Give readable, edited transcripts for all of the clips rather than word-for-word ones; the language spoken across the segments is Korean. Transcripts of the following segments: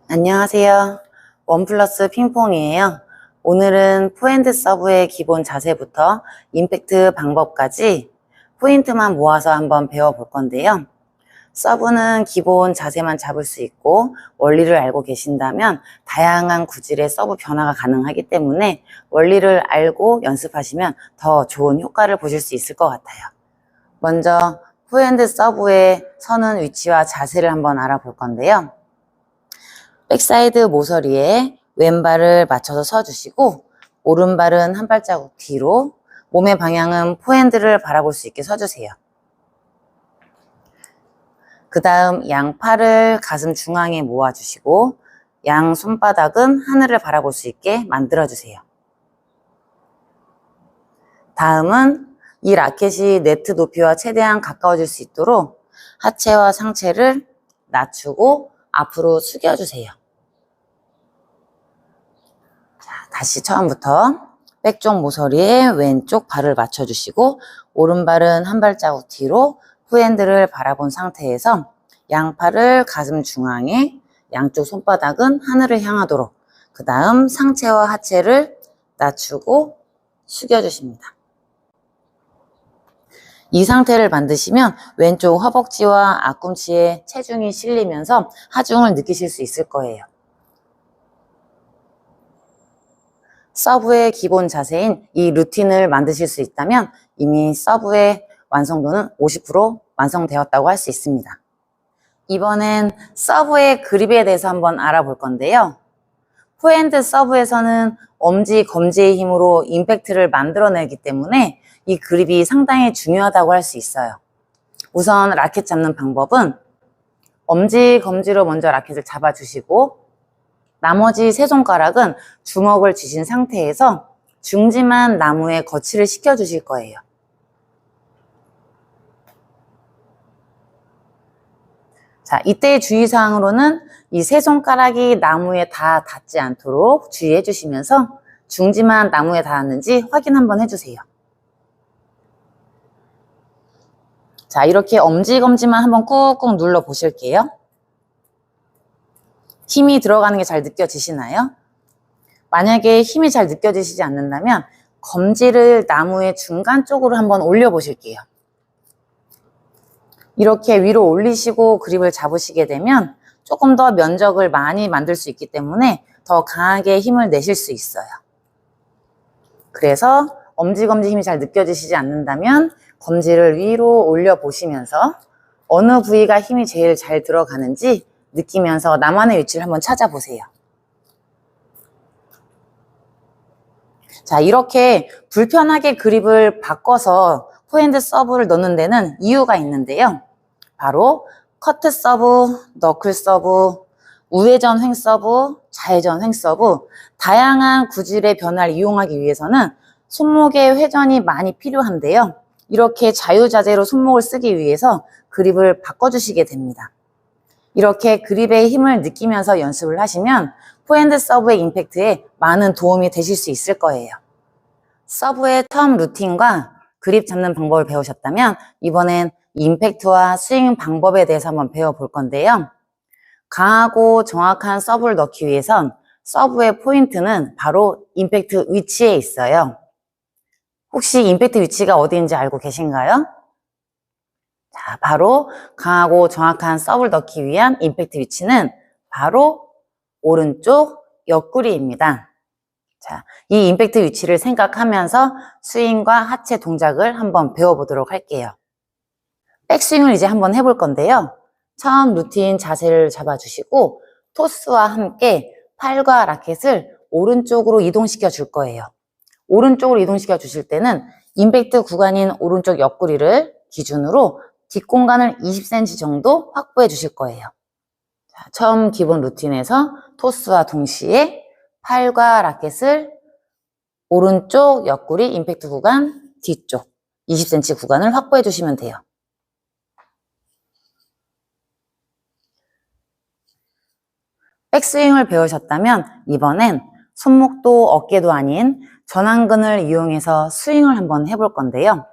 안녕하세요. 원플러스 핑퐁이에요. 오늘은 포핸드 서브의 기본 자세부터 임팩트 방법까지 포인트만 모아서 한번 배워볼 건데요. 서브는 기본 자세만 잡을 수 있고 원리를 알고 계신다면 다양한 구질의 서브 변화가 가능하기 때문에 원리를 알고 연습하시면 더 좋은 효과를 보실 수 있을 것 같아요. 먼저 포핸드 서브의 서는 위치와 자세를 한번 알아볼 건데요. 백사이드 모서리에 왼발을 맞춰서 서주시고 오른발은 한 발자국 뒤로, 몸의 방향은 포핸드를 바라볼 수 있게 서주세요. 그 다음 양팔을 가슴 중앙에 모아주시고 양 손바닥은 하늘을 바라볼 수 있게 만들어주세요. 다음은 이 라켓이 네트 높이와 최대한 가까워질 수 있도록 하체와 상체를 낮추고 앞으로 숙여주세요. 자, 다시 처음부터 백쪽 모서리에 왼쪽 발을 맞춰주시고 오른발은 한 발자국 뒤로 포핸드를 바라본 상태에서 양팔을 가슴 중앙에, 양쪽 손바닥은 하늘을 향하도록, 그 다음 상체와 하체를 낮추고 숙여주십니다. 이 상태를 만드시면 왼쪽 허벅지와 앞꿈치에 체중이 실리면서 하중을 느끼실 수 있을 거예요. 서브의 기본 자세인 이 루틴을 만드실 수 있다면 이미 서브의 완성도는 50% 완성되었다고 할 수 있습니다. 이번엔 서브의 그립에 대해서 한번 알아볼 건데요. 포핸드 서브에서는 엄지, 검지의 힘으로 임팩트를 만들어내기 때문에 이 그립이 상당히 중요하다고 할 수 있어요. 우선 라켓 잡는 방법은 엄지, 검지로 먼저 라켓을 잡아주시고 나머지 세 손가락은 주먹을 쥐신 상태에서 중지만 나무에 거치를 시켜주실 거예요. 자, 이때의 주의사항으로는 이 세 손가락이 나무에 다 닿지 않도록 주의해 주시면서 중지만 나무에 닿았는지 확인 한번 해주세요. 자, 이렇게 엄지검지만 한번 꾹꾹 눌러 보실게요. 힘이 들어가는 게 잘 느껴지시나요? 만약에 힘이 잘 느껴지시지 않는다면 검지를 나무의 중간 쪽으로 한번 올려 보실게요. 이렇게 위로 올리시고 그립을 잡으시게 되면 조금 더 면적을 많이 만들 수 있기 때문에 더 강하게 힘을 내실 수 있어요. 그래서 엄지검지 힘이 잘 느껴지시지 않는다면 검지를 위로 올려 보시면서 어느 부위가 힘이 제일 잘 들어가는지 느끼면서 나만의 위치를 한번 찾아보세요. 자, 이렇게 불편하게 그립을 바꿔서 포핸드 서브를 넣는 데는 이유가 있는데요. 바로 커트 서브, 너클 서브, 우회전 횡 서브, 좌회전 횡 서브, 다양한 구질의 변화를 이용하기 위해서는 손목의 회전이 많이 필요한데요. 이렇게 자유자재로 손목을 쓰기 위해서 그립을 바꿔주시게 됩니다. 이렇게 그립의 힘을 느끼면서 연습을 하시면 포핸드 서브의 임팩트에 많은 도움이 되실 수 있을 거예요. 서브의 텀 루틴과 그립 잡는 방법을 배우셨다면 이번엔 임팩트와 스윙 방법에 대해서 한번 배워볼 건데요. 강하고 정확한 서브를 넣기 위해선 서브의 포인트는 바로 임팩트 위치에 있어요. 혹시 임팩트 위치가 어디인지 알고 계신가요? 자, 바로 강하고 정확한 서브를 넣기 위한 임팩트 위치는 바로 오른쪽 옆구리입니다. 자, 이 임팩트 위치를 생각하면서 스윙과 하체 동작을 한번 배워보도록 할게요. 백스윙을 이제 한번 해볼 건데요. 처음 루틴 자세를 잡아주시고 토스와 함께 팔과 라켓을 오른쪽으로 이동시켜 줄 거예요. 오른쪽으로 이동시켜 주실 때는 임팩트 구간인 오른쪽 옆구리를 기준으로 뒷공간을 20cm 정도 확보해 주실 거예요. 자, 처음 기본 루틴에서 토스와 동시에 팔과 라켓을 오른쪽 옆구리 임팩트 구간 뒤쪽 20cm 구간을 확보해 주시면 돼요. 백스윙을 배우셨다면 이번엔 손목도 어깨도 아닌 전완근을 이용해서 스윙을 한번 해볼 건데요.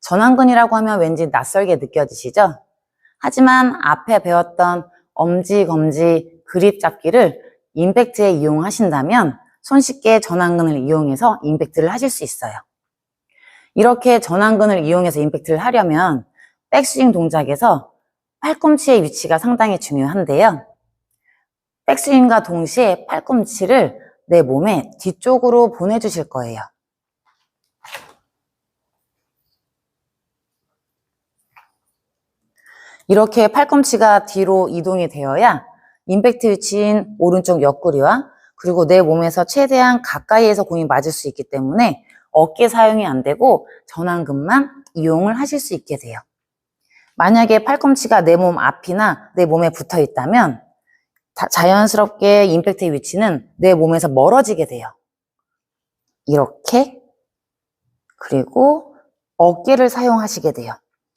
전완근이라고 하면 왠지 낯설게 느껴지시죠? 하지만 앞에 배웠던 엄지, 검지, 그립 잡기를 임팩트에 이용하신다면 손쉽게 전완근을 이용해서 임팩트를 하실 수 있어요. 이렇게 전완근을 이용해서 임팩트를 하려면 백스윙 동작에서 팔꿈치의 위치가 상당히 중요한데요. 백스윙과 동시에 팔꿈치를 내 몸의 뒤쪽으로 보내주실 거예요. 이렇게 팔꿈치가 뒤로 이동이 되어야 임팩트 위치인 오른쪽 옆구리와 그리고 내 몸에서 최대한 가까이에서 공이 맞을 수 있기 때문에 어깨 사용이 안 되고 전완근만 이용을 하실 수 있게 돼요. 만약에 팔꿈치가 내 몸 앞이나 내 몸에 붙어 있다면 자연스럽게 임팩트의 위치는 내 몸에서 멀어지게 돼요. 이렇게, 그리고 어깨를 사용하시게 돼요.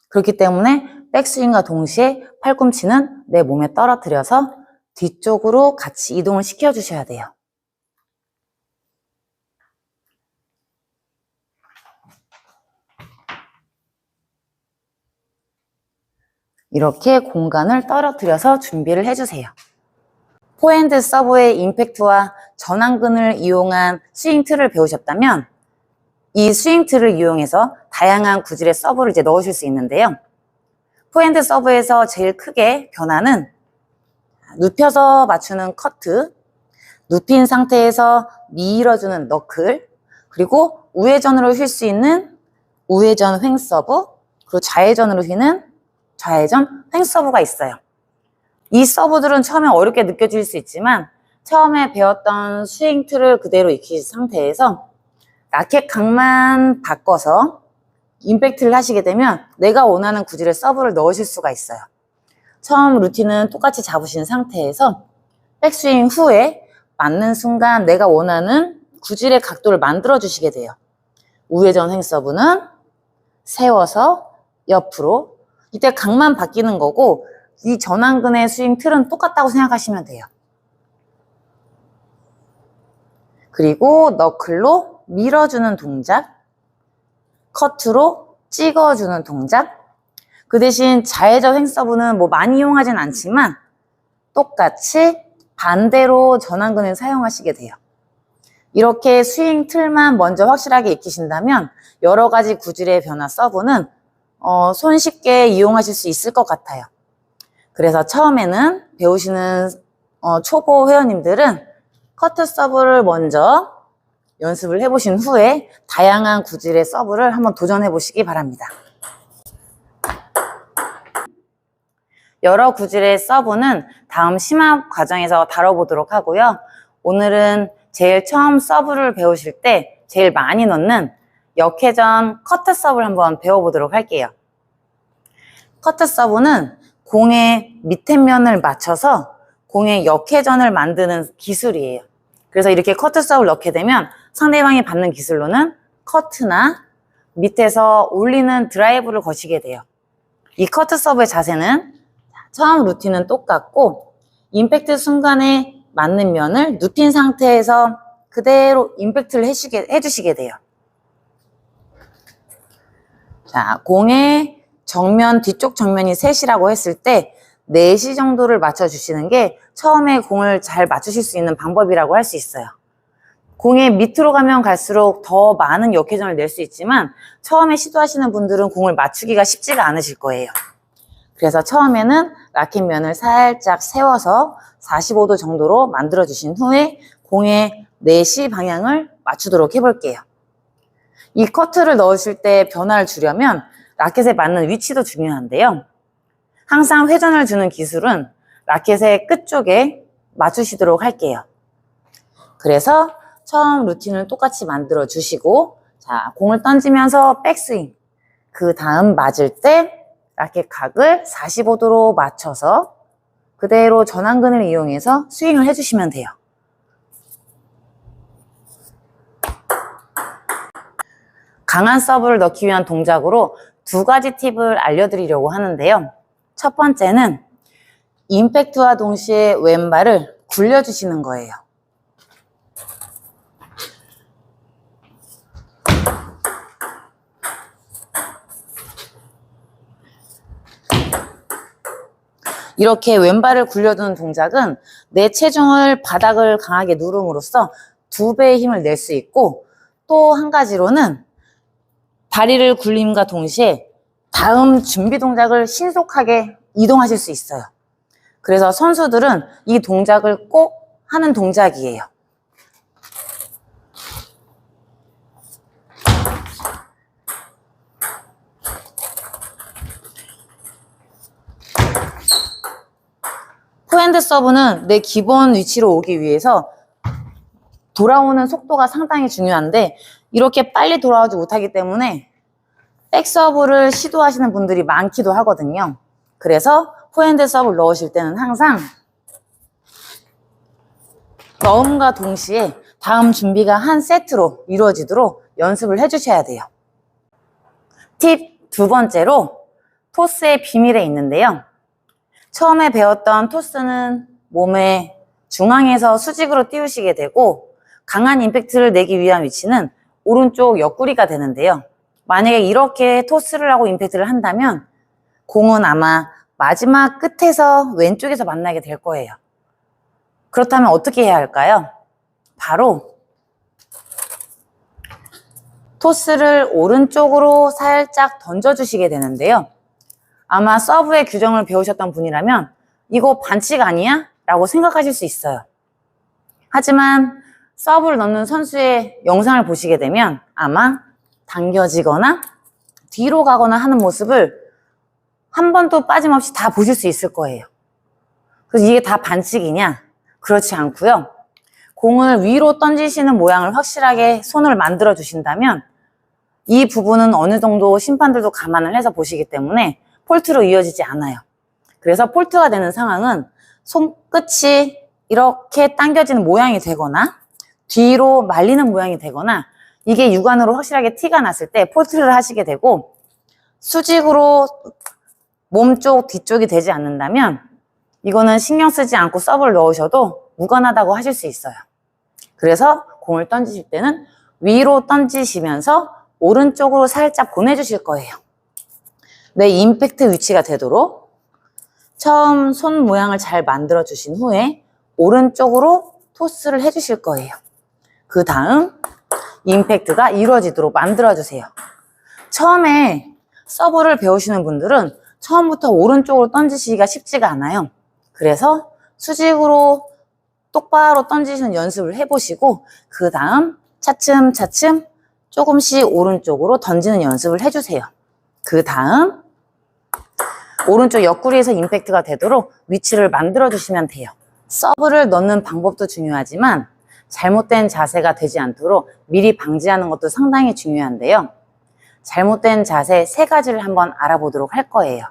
그렇기 때문에 백스윙과 동시에 팔꿈치는 내 몸에 떨어뜨려서 뒤쪽으로 같이 이동을 시켜주셔야 돼요. 이렇게 공간을 떨어뜨려서 준비를 해주세요. 포핸드 서브의 임팩트와 전완근을 이용한 스윙 틀을 배우셨다면 이 스윙 틀을 이용해서 다양한 구질의 서브를 이제 넣으실 수 있는데요. 포핸드 서브에서 제일 크게 변화는 눕혀서 맞추는 커트, 눕힌 상태에서 밀어주는 너클, 그리고 우회전으로 휠 수 있는 우회전 횡 서브, 그리고 좌회전으로 휘는 좌회전 횡 서브가 있어요. 이 서브들은 처음에 어렵게 느껴질 수 있지만 처음에 배웠던 스윙 틀을 그대로 익히신 상태에서 라켓 각만 바꿔서 임팩트를 하시게 되면 내가 원하는 구질의 서브를 넣으실 수가 있어요. 처음 루틴은 똑같이 잡으신 상태에서 백스윙 후에 맞는 순간 내가 원하는 구질의 각도를 만들어 주시게 돼요. 우회전 횡 서브는 세워서 옆으로, 이때 각만 바뀌는 거고 이 전완근의 스윙 틀은 똑같다고 생각하시면 돼요. 그리고 너클로 밀어주는 동작, 커트로 찍어주는 동작. 그 대신 좌회전 횡 서브는 뭐 많이 이용하진 않지만 똑같이 반대로 전완근을 사용하시게 돼요. 이렇게 스윙 틀만 먼저 확실하게 익히신다면 여러 가지 구질의 변화 서브는 손쉽게 이용하실 수 있을 것 같아요. 그래서 처음에는 배우시는 초보 회원님들은 커트 서브를 먼저 연습을 해보신 후에 다양한 구질의 서브를 한번 도전해 보시기 바랍니다. 여러 구질의 서브는 다음 심화 과정에서 다뤄보도록 하고요. 오늘은 제일 처음 서브를 배우실 때 제일 많이 넣는 역회전 커트 서브를 한번 배워보도록 할게요. 커트 서브는 공의 밑에 면을 맞춰서 공의 역회전을 만드는 기술이에요. 그래서 이렇게 커트 서브를 넣게 되면 상대방이 받는 기술로는 커트나 밑에서 올리는 드라이브를 거시게 돼요. 이 커트 서브의 자세는 처음 루틴은 똑같고 임팩트 순간에 맞는 면을 눕힌 상태에서 그대로 임팩트를 해주시게 돼요. 자, 공의 정면, 뒤쪽 정면이 셋이라고 했을 때 4시 정도를 맞춰주시는 게 처음에 공을 잘 맞추실 수 있는 방법이라고 할 수 있어요. 공의 밑으로 가면 갈수록 더 많은 역회전을 낼 수 있지만 처음에 시도하시는 분들은 공을 맞추기가 쉽지가 않으실 거예요. 그래서 처음에는 라켓 면을 살짝 세워서 45도 정도로 만들어 주신 후에 공의 4시 방향을 맞추도록 해볼게요. 이 커트를 넣으실 때 변화를 주려면 라켓에 맞는 위치도 중요한데요. 항상 회전을 주는 기술은 라켓의 끝쪽에 맞추시도록 할게요. 그래서 처음 루틴을 똑같이 만들어 주시고, 자, 공을 던지면서 백스윙, 그 다음 맞을 때 라켓 각을 45도로 맞춰서 그대로 전완근을 이용해서 스윙을 해주시면 돼요. 강한 서브를 넣기 위한 동작으로 2가지 팁을 알려드리려고 하는데요. 첫 번째는 임팩트와 동시에 왼발을 굴려주시는 거예요. 이렇게 왼발을 굴려두는 동작은 내 체중을 바닥을 강하게 누름으로써 2배의 힘을 낼 수 있고, 또 한 가지로는 다리를 굴림과 동시에 다음 준비 동작을 신속하게 이동하실 수 있어요. 그래서 선수들은 이 동작을 꼭 하는 동작이에요. 포핸드 서브는 내 기본 위치로 오기 위해서 돌아오는 속도가 상당히 중요한데, 이렇게 빨리 돌아오지 못하기 때문에 백서브를 시도하시는 분들이 많기도 하거든요. 그래서 포핸드 서브를 넣으실 때는 항상 넣음과 동시에 다음 준비가 한 세트로 이루어지도록 연습을 해주셔야 돼요. 팁 2번째로 토스의 비밀에 있는데요. 처음에 배웠던 토스는 몸의 중앙에서 수직으로 띄우시게 되고, 강한 임팩트를 내기 위한 위치는 오른쪽 옆구리가 되는데요. 만약에 이렇게 토스를 하고 임팩트를 한다면 공은 아마 마지막 끝에서 왼쪽에서 만나게 될 거예요. 그렇다면 어떻게 해야 할까요? 바로 토스를 오른쪽으로 살짝 던져주시게 되는데요. 아마 서브의 규정을 배우셨던 분이라면 이거 반칙 아니야? 라고 생각하실 수 있어요. 하지만 서브를 넣는 선수의 영상을 보시게 되면 아마 당겨지거나 뒤로 가거나 하는 모습을 한 번도 빠짐없이 다 보실 수 있을 거예요. 그래서 이게 다 반칙이냐? 그렇지 않고요. 공을 위로 던지시는 모양을 확실하게 손을 만들어 주신다면 이 부분은 어느 정도 심판들도 감안을 해서 보시기 때문에 폴트로 이어지지 않아요. 그래서 폴트가 되는 상황은 손끝이 이렇게 당겨지는 모양이 되거나 뒤로 말리는 모양이 되거나 이게 육안으로 확실하게 티가 났을 때 폴트를 하시게 되고, 수직으로 몸쪽 뒤쪽이 되지 않는다면 이거는 신경 쓰지 않고 서브를 넣으셔도 무관하다고 하실 수 있어요. 그래서 공을 던지실 때는 위로 던지시면서 오른쪽으로 살짝 보내주실 거예요. 내 임팩트 위치가 되도록 처음 손 모양을 잘 만들어 주신 후에 오른쪽으로 토스를 해주실 거예요. 그 다음 임팩트가 이루어지도록 만들어주세요. 처음에 서브를 배우시는 분들은 처음부터 오른쪽으로 던지시기가 쉽지가 않아요. 그래서 수직으로 똑바로 던지시는 연습을 해보시고 그 다음 차츰차츰 조금씩 오른쪽으로 던지는 연습을 해주세요. 그 다음 오른쪽 옆구리에서 임팩트가 되도록 위치를 만들어주시면 돼요. 서브를 넣는 방법도 중요하지만 잘못된 자세가 되지 않도록 미리 방지하는 것도 상당히 중요한데요. 잘못된 자세 3가지를 한번 알아보도록 할 거예요.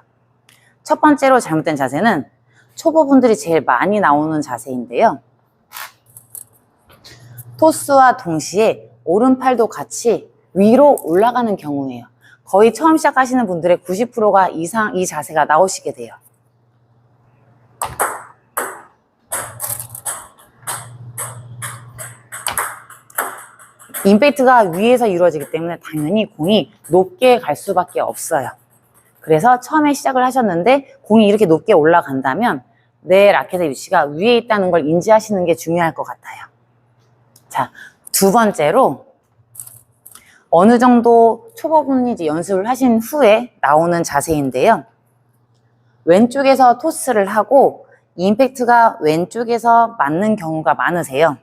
첫 번째로 잘못된 자세는 초보분들이 제일 많이 나오는 자세인데요. 토스와 동시에 오른팔도 같이 위로 올라가는 경우예요. 거의 처음 시작하시는 분들의 90%가 이상 이 자세가 나오시게 돼요. 임팩트가 위에서 이루어지기 때문에 당연히 공이 높게 갈 수밖에 없어요. 그래서 처음에 시작을 하셨는데 공이 이렇게 높게 올라간다면 내 라켓의 위치가 위에 있다는 걸 인지하시는 게 중요할 것 같아요. 자, 2번째로 어느 정도 초보분이 이제 연습을 하신 후에 나오는 자세인데요. 왼쪽에서 토스를 하고 임팩트가 왼쪽에서 맞는 경우가 많으세요.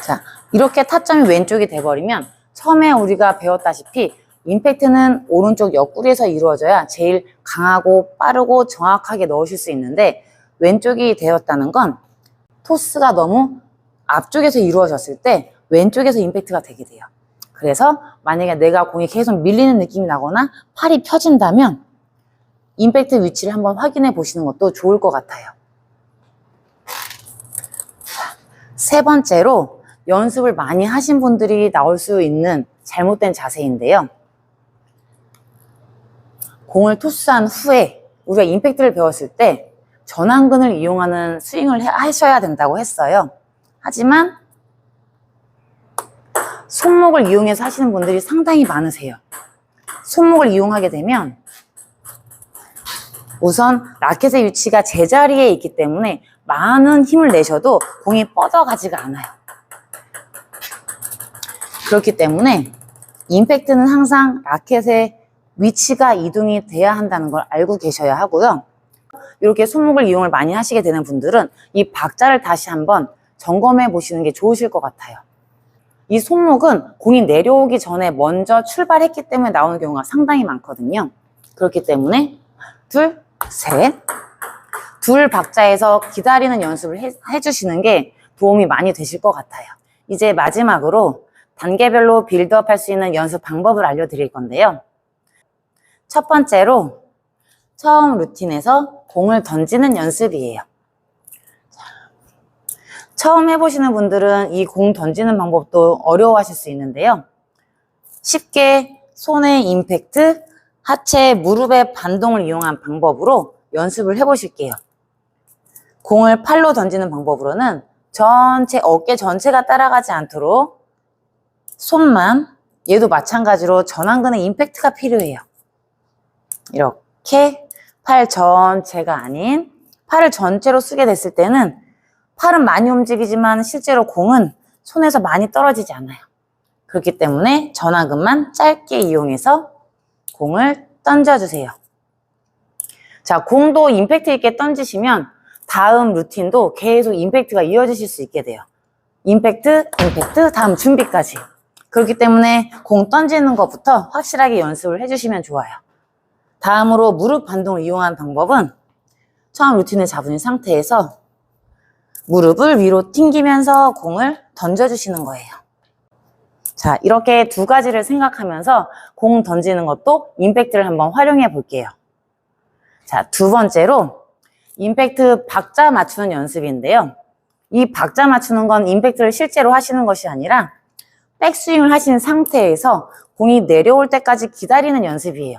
자, 이렇게 타점이 왼쪽이 돼버리면 처음에 우리가 배웠다시피 임팩트는 오른쪽 옆구리에서 이루어져야 제일 강하고 빠르고 정확하게 넣으실 수 있는데 왼쪽이 되었다는 건 토스가 너무 앞쪽에서 이루어졌을 때 왼쪽에서 임팩트가 되게 돼요. 그래서 만약에 내가 공이 계속 밀리는 느낌이 나거나 팔이 펴진다면 임팩트 위치를 한번 확인해 보시는 것도 좋을 것 같아요. 3번째로 연습을 많이 하신 분들이 나올 수 있는 잘못된 자세인데요. 공을 토스한 후에 우리가 임팩트를 배웠을 때 전완근을 이용하는 스윙을 하셔야 된다고 했어요. 하지만 손목을 이용해서 하시는 분들이 상당히 많으세요. 손목을 이용하게 되면 우선 라켓의 위치가 제자리에 있기 때문에 많은 힘을 내셔도 공이 뻗어가지가 않아요. 그렇기 때문에 임팩트는 항상 라켓의 위치가 이동이 돼야 한다는 걸 알고 계셔야 하고요. 이렇게 손목을 이용을 많이 하시게 되는 분들은 이 박자를 다시 한번 점검해 보시는 게 좋으실 것 같아요. 이 손목은 공이 내려오기 전에 먼저 출발했기 때문에 나오는 경우가 상당히 많거든요. 그렇기 때문에 둘, 셋, 둘 박자에서 기다리는 연습을 해주시는 게 도움이 많이 되실 것 같아요. 이제 마지막으로 단계별로 빌드업 할 수 있는 연습 방법을 알려드릴 건데요. 첫 번째로 처음 루틴에서 공을 던지는 연습이에요. 처음 해보시는 분들은 이 공 던지는 방법도 어려워하실 수 있는데요. 쉽게 손의 임팩트, 하체, 무릎의 반동을 이용한 방법으로 연습을 해보실게요. 공을 팔로 던지는 방법으로는 전체, 어깨 전체가 따라가지 않도록 손만, 얘도 마찬가지로 전완근의 임팩트가 필요해요. 이렇게 팔 전체가 아닌 팔을 전체로 쓰게 됐을 때는 팔은 많이 움직이지만 실제로 공은 손에서 많이 떨어지지 않아요. 그렇기 때문에 전완근만 짧게 이용해서 공을 던져주세요. 자, 공도 임팩트 있게 던지시면 다음 루틴도 계속 임팩트가 이어지실 수 있게 돼요. 임팩트, 임팩트, 다음 준비까지. 그렇기 때문에 공 던지는 것부터 확실하게 연습을 해주시면 좋아요. 다음으로 무릎 반동을 이용한 방법은 처음 루틴을 잡은 상태에서 무릎을 위로 튕기면서 공을 던져주시는 거예요. 자, 이렇게 두 가지를 생각하면서 공 던지는 것도 임팩트를 한번 활용해 볼게요. 자, 두 번째로 임팩트 박자 맞추는 연습인데요. 이 박자 맞추는 건 임팩트를 실제로 하시는 것이 아니라 백스윙을 하신 상태에서 공이 내려올 때까지 기다리는 연습이에요.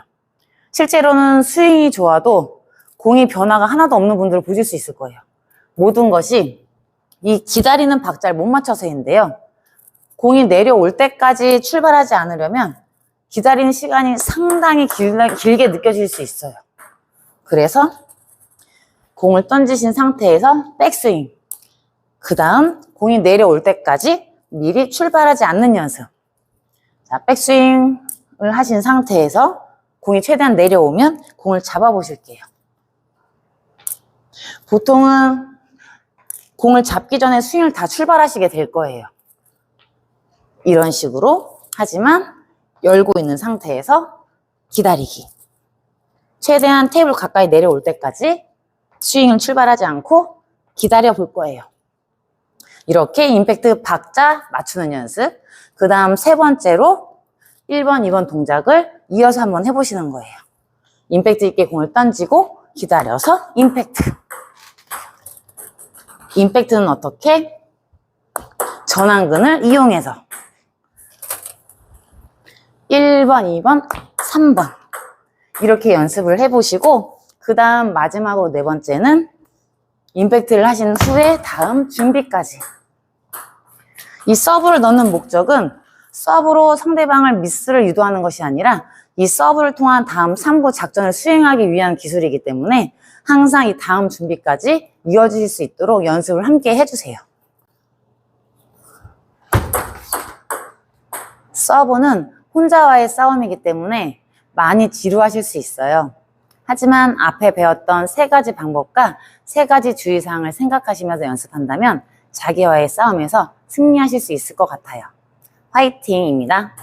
실제로는 스윙이 좋아도 공이 변화가 하나도 없는 분들을 보실 수 있을 거예요. 모든 것이 이 기다리는 박자를 못 맞춰서인데요. 공이 내려올 때까지 출발하지 않으려면 기다리는 시간이 상당히 길게 느껴질 수 있어요. 그래서 공을 던지신 상태에서 백스윙, 그 다음 공이 내려올 때까지 미리 출발하지 않는 연습. 자, 백스윙을 하신 상태에서 공이 최대한 내려오면 공을 잡아 보실게요. 보통은 공을 잡기 전에 스윙을 다 출발하시게 될 거예요. 이런 식으로. 하지만 열고 있는 상태에서 기다리기. 최대한 테이블 가까이 내려올 때까지 스윙을 출발하지 않고 기다려 볼 거예요. 이렇게 임팩트 박자 맞추는 연습. 그 다음 세 번째로 1번, 2번 동작을 이어서 한번 해보시는 거예요. 임팩트 있게 공을 던지고 기다려서 임팩트. 임팩트는 어떻게? 전완근을 이용해서 1번, 2번, 3번 이렇게 연습을 해보시고 그 다음 마지막으로 네 번째는 임팩트를 하신 후에 다음 준비까지. 이 서브를 넣는 목적은 서브로 상대방을 미스를 유도하는 것이 아니라 이 서브를 통한 다음 3구 작전을 수행하기 위한 기술이기 때문에 항상 이 다음 준비까지 이어지실 수 있도록 연습을 함께 해주세요. 서브는 혼자와의 싸움이기 때문에 많이 지루하실 수 있어요. 하지만 앞에 배웠던 세 가지 방법과 세 가지 주의사항을 생각하시면서 연습한다면 자기와의 싸움에서 승리하실 수 있을 것 같아요. 화이팅입니다.